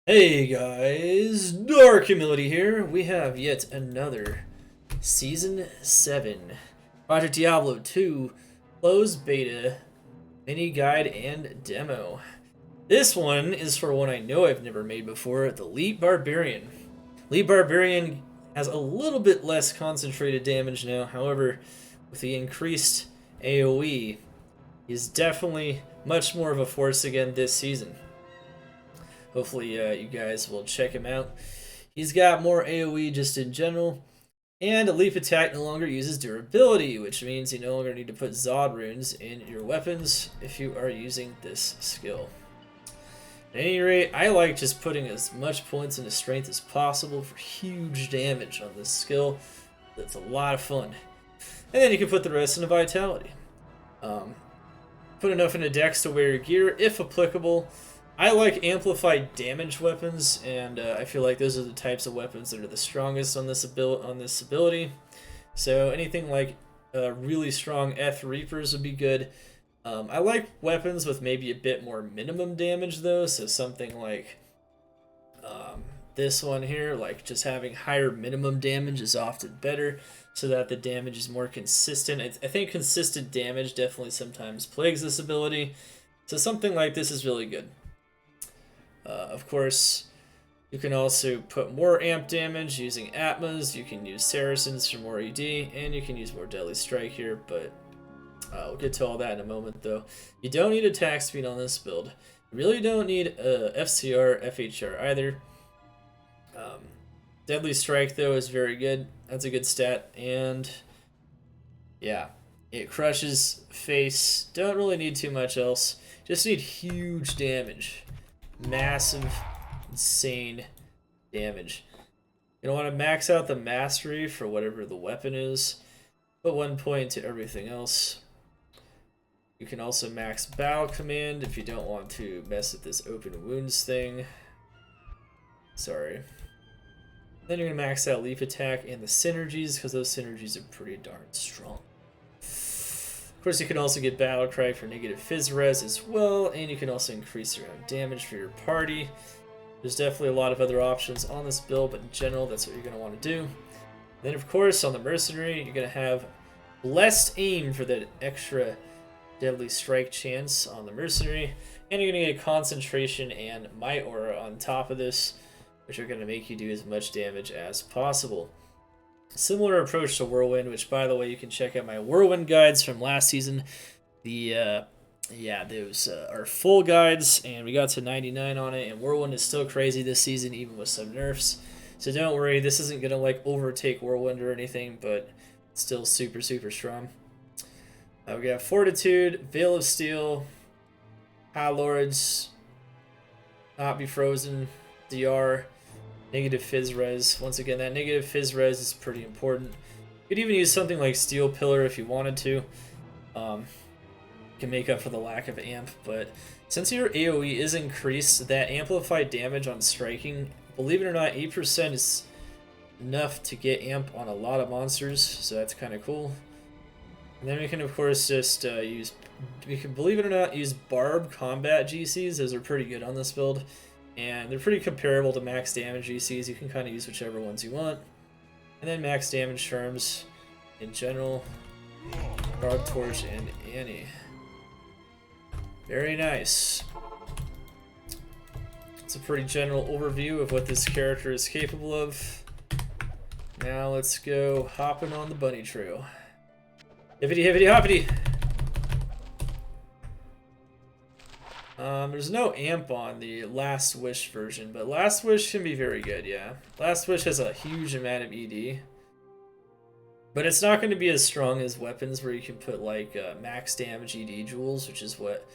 Hey guys, Dark Humility here. We have yet another Season 7 Project Diablo 2 closed beta mini guide and demo. This one is for one I know I've never made before, the Elite Barbarian. Elite Barbarian has a little bit less concentrated damage now, however, with the increased AOE, he's definitely much more of a force again this season. Hopefully you guys will check him out. He's got more AoE just in general, and a leap attack no longer uses durability, which means you no longer need to put Zod runes in your weapons if you are using this skill. At any rate, I like just putting as much points into strength as possible for huge damage on this skill. That's a lot of fun. And then you can put the rest into vitality. Put enough into dex to wear your gear if applicable. I like amplified damage weapons, and I feel like those are the types of weapons that are the strongest on this ability. So anything like really strong F Reapers would be good. I like weapons with maybe a bit more minimum damage though, so something like this one here, like just having higher minimum damage is often better, so that the damage is more consistent. I think consistent damage definitely sometimes plagues this ability, so something like this is really good. Of course, you can also put more amp damage using Atmas, you can use Saracens for more ED, and you can use more Deadly Strike here, but we'll get to all that in a moment though. You don't need attack speed on this build. You really don't need FCR, FHR either. Deadly Strike though is very good, that's a good stat, and yeah, it crushes face, don't really need too much else, just need huge damage. Massive, insane damage. You don't want to max out the mastery for whatever the weapon is. Put 1 point to everything else. You can also max battle command if you don't want to mess with this open wounds thing. Sorry. Then you're going to max out leap attack and the synergies, because those synergies are pretty darn strong. Of course, you can also get Battle Cry for negative Fizz Res as well, and you can also increase your own damage for your party. There's definitely a lot of other options on this build, but in general, that's what you're going to want to do. Then, of course, on the Mercenary, you're going to have Blessed Aim for that extra Deadly Strike chance on the Mercenary, and you're going to get Concentration and Might Aura on top of this, which are going to make you do as much damage as possible. Similar approach to Whirlwind, which, by the way, you can check out my Whirlwind guides from last season. Those are full guides, and we got to 99 on it, and Whirlwind is still crazy this season, even with some nerfs. So don't worry, this isn't going to like overtake Whirlwind or anything, but it's still super, super strong. We got Fortitude, Veil of Steel, High Lords, Not Be Frozen, DR, negative Fizz Res. Once again, that negative Fizz Res is pretty important. You could even use something like Steel Pillar if you wanted to. Can make up for the lack of amp, but since your AoE is increased, that amplified damage on striking, believe it or not, 8% is enough to get amp on a lot of monsters, so that's kind of cool. And then we can, of course, just believe it or not, use Barb combat GCs. Those are pretty good on this build. And they're pretty comparable to max damage GCs. You can kind of use whichever ones you want. And then max damage terms in general. Barb Torch and Annie. Very nice. It's a pretty general overview of what this character is capable of. Now let's go hopping on the bunny trail. Hippity hippity hoppity! There's no amp on the Last Wish version, but Last Wish can be very good, yeah. Last Wish has a huge amount of ED. But it's not going to be as strong as weapons where you can put like max damage ED jewels, which is what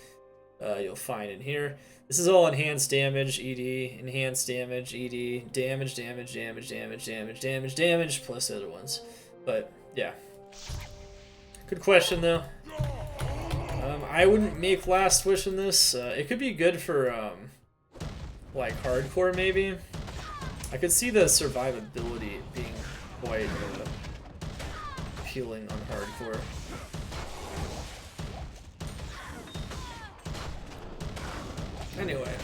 you'll find in here. This is all enhanced damage, ED, enhanced damage, ED, damage, damage, damage, damage, damage, damage, damage, plus other ones. But, yeah. Good question, though. I wouldn't make Last Wish in this. It could be good for, like, hardcore, maybe. I could see the survivability being quite appealing on hardcore. Anyway.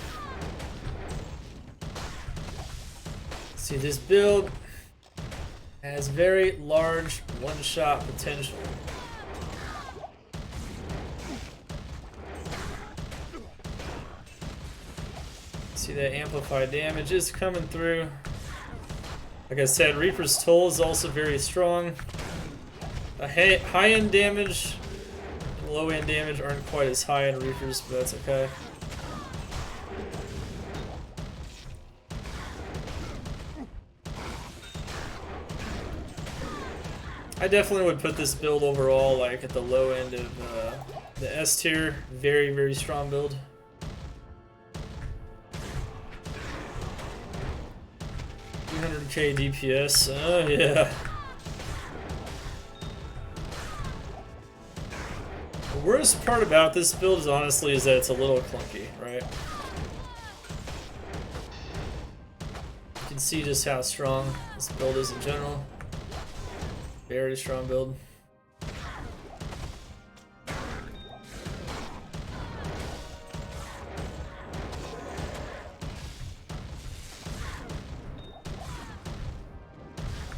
See, this build has very large one-shot potential. See that amplified damage is coming through. Like I said, Reaper's Toll is also very strong. A high-end damage and low-end damage aren't quite as high in Reapers, but that's okay. I definitely would put this build overall like at the low end of the S tier. Very, very strong build. $200k DPS. Oh yeah. The worst part about this build is honestly is that it's a little clunky, right? You can see just how strong this build is in general. Very strong build.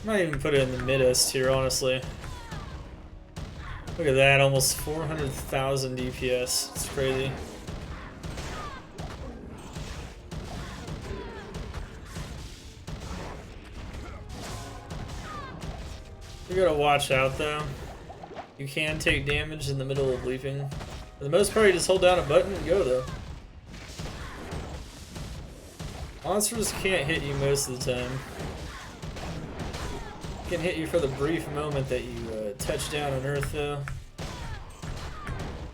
Might even put it in the mid S tier, honestly. Look at that, almost 400,000 DPS. It's crazy. You gotta watch out though. You can take damage in the middle of leaping. For the most part, you just hold down a button and go though. Monsters can't hit you most of the time. Can hit you for the brief moment that you touch down on Earth though.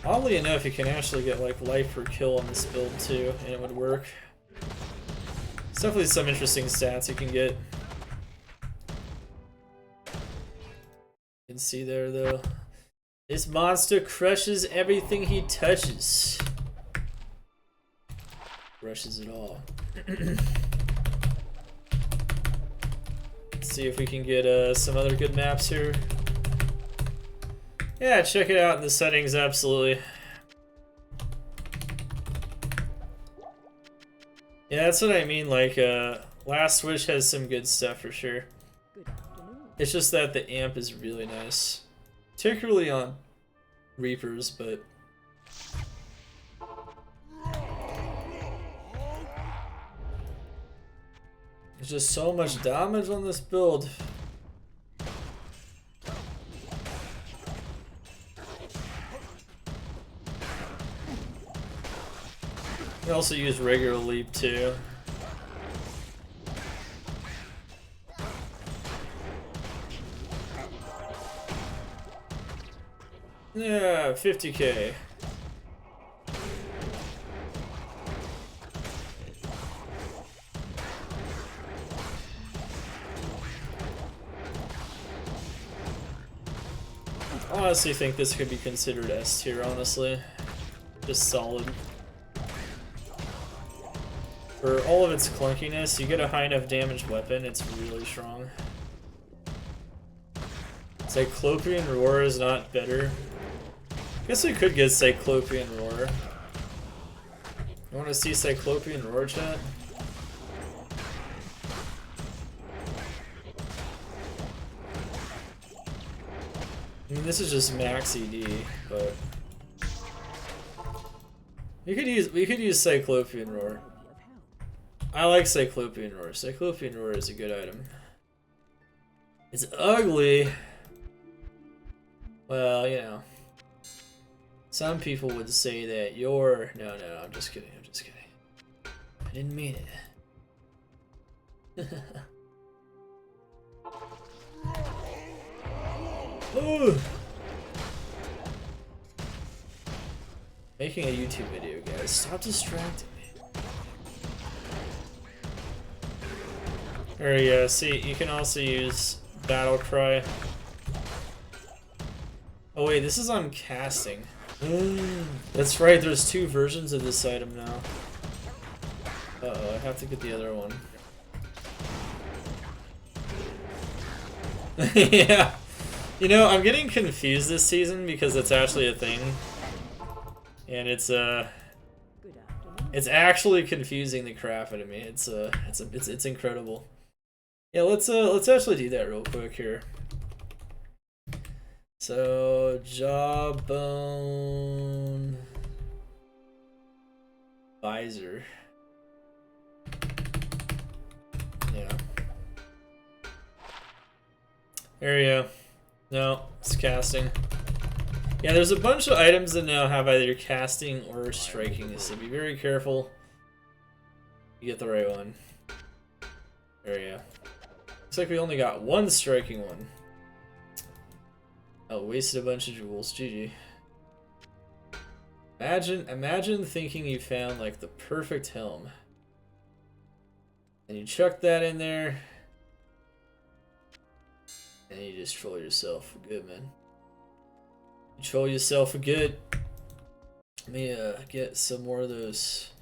Oddly enough, you can actually get like life per kill on this build too, and it would work. There's definitely some interesting stats you can get. You can see there though. This monster crushes everything he touches. Crushes it all. Let's see if we can get some other good maps here. Yeah, check it out in the settings, absolutely. Yeah, that's what I mean, like, Last Wish has some good stuff for sure. It's just that the amp is really nice. Particularly on Reapers, but... there's just so much damage on this build. You can also use regular leap too. Yeah, 50k. I honestly think this could be considered S tier, honestly. Just solid. For all of its clunkiness, you get a high enough damage weapon, it's really strong. Cyclopean Roar is not better. I guess we could get Cyclopean Roar. You want to see Cyclopean Roar, chat? I mean, this is just max ED, but we could use Cyclopean Roar. I like Cyclopean Roar. Cyclopean Roar is a good item. It's ugly. Well, you know. Some people would say that you're... No, I'm just kidding. I'm just kidding. I didn't mean it. Ooh. Making a YouTube video, guys. Stop distracting me. Or yeah, see, you can also use Battle Cry. Oh wait, this is on casting. That's right, there's two versions of this item now. Uh-oh, I have to get the other one. Yeah. You know, I'm getting confused this season because it's actually a thing. And it's actually confusing the crap out of me. It's incredible. Yeah, let's actually do that real quick here. So jawbone visor. Yeah. There you go. No, it's casting. Yeah, there's a bunch of items that now have either casting or striking, so be very careful you get the right one. There you go. Looks like we only got one striking one. Oh, wasted a bunch of jewels. GG. Imagine thinking you found like the perfect helm. And you chuck that in there. And you just troll yourself for good, man. You troll yourself for good. Let me get some more of those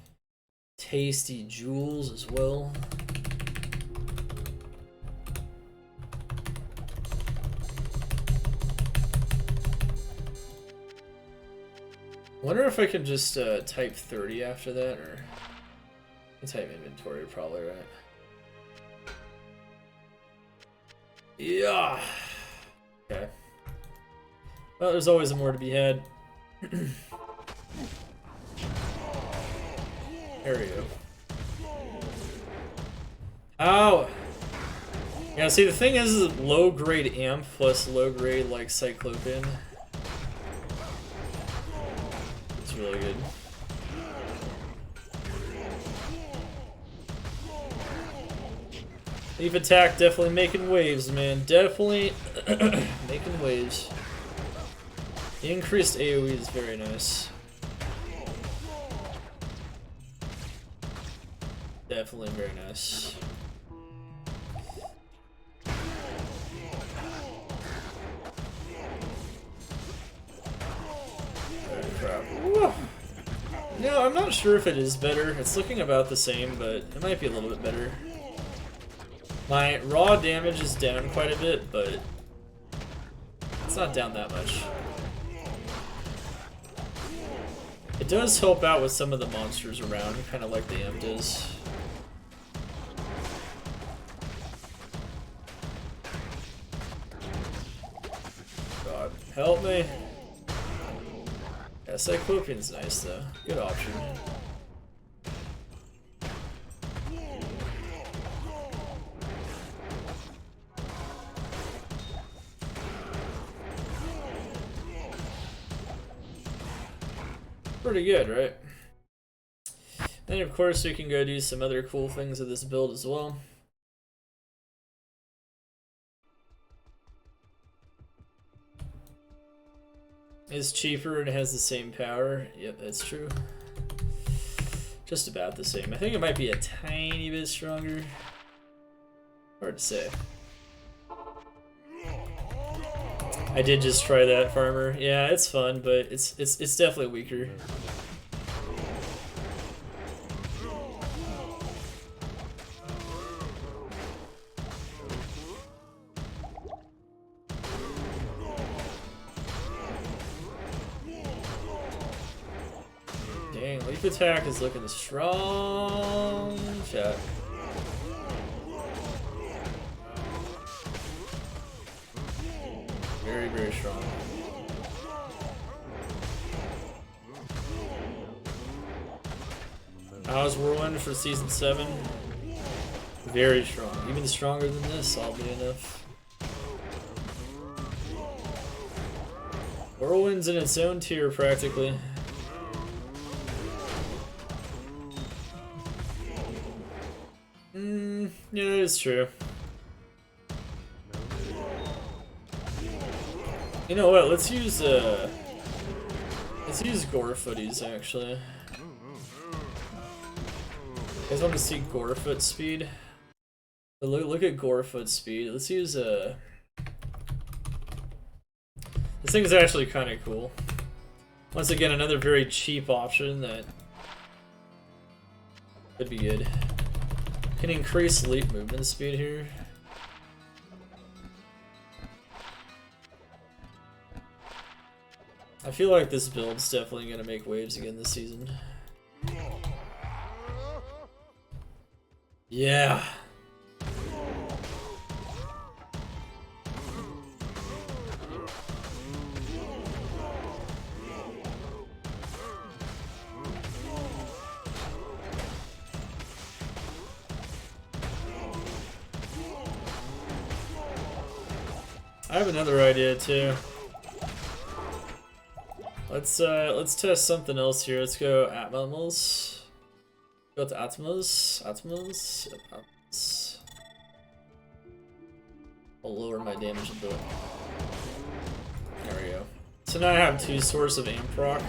tasty jewels as well. Wonder if I can just type 30 after that, or I can type inventory probably, right? Yeah. Okay. Well, there's always more to be had. There we go. Ow! Yeah, see, the thing is low grade amp plus low grade like cyclopean. It's really good. Leaf attack definitely making waves, man. Definitely making waves. The increased AOE is very nice. Definitely very nice. Oh crap. Woo. No, I'm not sure if it is better. It's looking about the same, but it might be a little bit better. My raw damage is down quite a bit, but it's not down that much. It does help out with some of the monsters around, kind of like the amp does. God, help me. Yeah, Cyclopean's nice though. Good option. Pretty good, right? Then of course we can go do some other cool things with this build as well. It's cheaper and has the same power. Yep, that's true. Just about the same. I think it might be a tiny bit stronger. Hard to say. I did just try that, farmer. Yeah, it's fun, but it's definitely weaker. Dang, leaf attack is looking strong. Chat. Very, very strong. How's Whirlwind for Season 7? Very strong. Even stronger than this, oddly enough. Whirlwind's in its own tier, practically. Yeah, that is true. You know what? Let's use gore footies actually. You guys want to see Gorefoot speed? Look at Gorefoot speed. Let's use this thing is actually kind of cool. Once again, another very cheap option that could be good. Can increase leap movement speed here. I feel like this build's definitely gonna make waves again this season. Yeah. I have another idea too. Let's test something else here. Let's go Atmos. Go to Atmos. I'll lower my damage a bit. There we go. So now I have 2 sources of aim proc.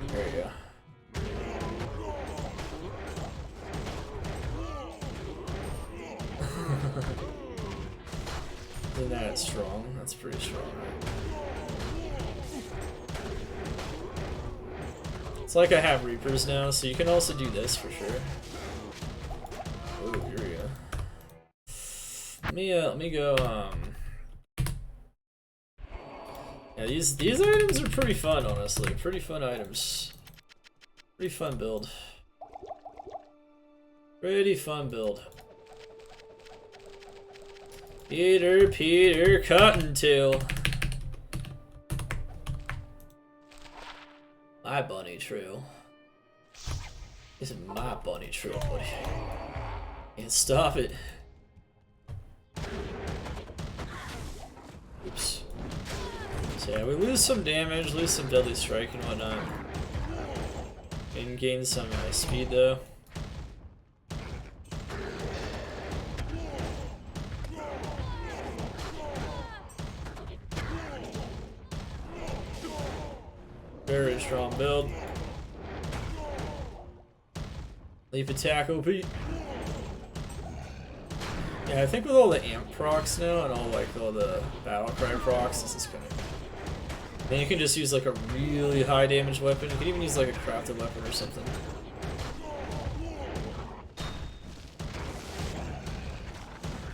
There you go. Isn't that strong? That's pretty strong, right? It's like I have Reapers now, so you can also do this for sure. Oh, here we go. Let me go. Yeah, these items are pretty fun, honestly. Pretty fun items. Pretty fun build. Pretty fun build. Peter Cottontail. My bunny trail. This is my bunny trail, buddy. Can't stop it. Oops. So yeah, we lose some damage, lose some deadly strike and whatnot. And gain some speed though. Very strong build. Leap attack OP. Yeah, I think with all the amp procs now and all the battle cry procs, this is kind of. Then you can just use like a really high damage weapon. You can even use like a crafted weapon or something.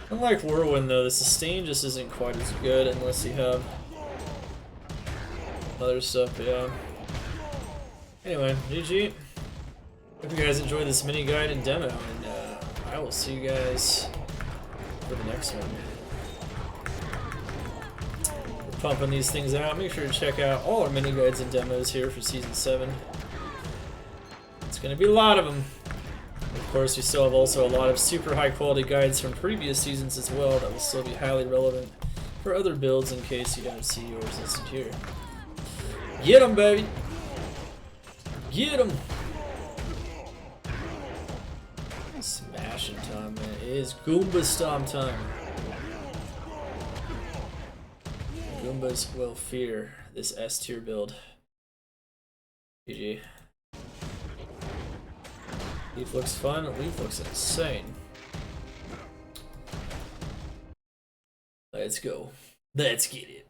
Unlike Whirlwind though, the sustain just isn't quite as good unless you have other stuff, yeah. Anyway, GG. Hope you guys enjoyed this mini guide and demo, and I will see you guys for the next one. We're pumping these things out. Make sure to check out all our mini guides and demos here for Season 7. It's going to be a lot of them. Of course, we still have also a lot of super high quality guides from previous seasons as well that will still be highly relevant for other builds in case you don't see yours listed here. Get 'em, baby! Get 'em! Smashing time, man. It is Goomba Stomp time. Goombas will fear this S tier build. GG. Leaf looks fun. Leaf looks insane. Let's go. Let's get it.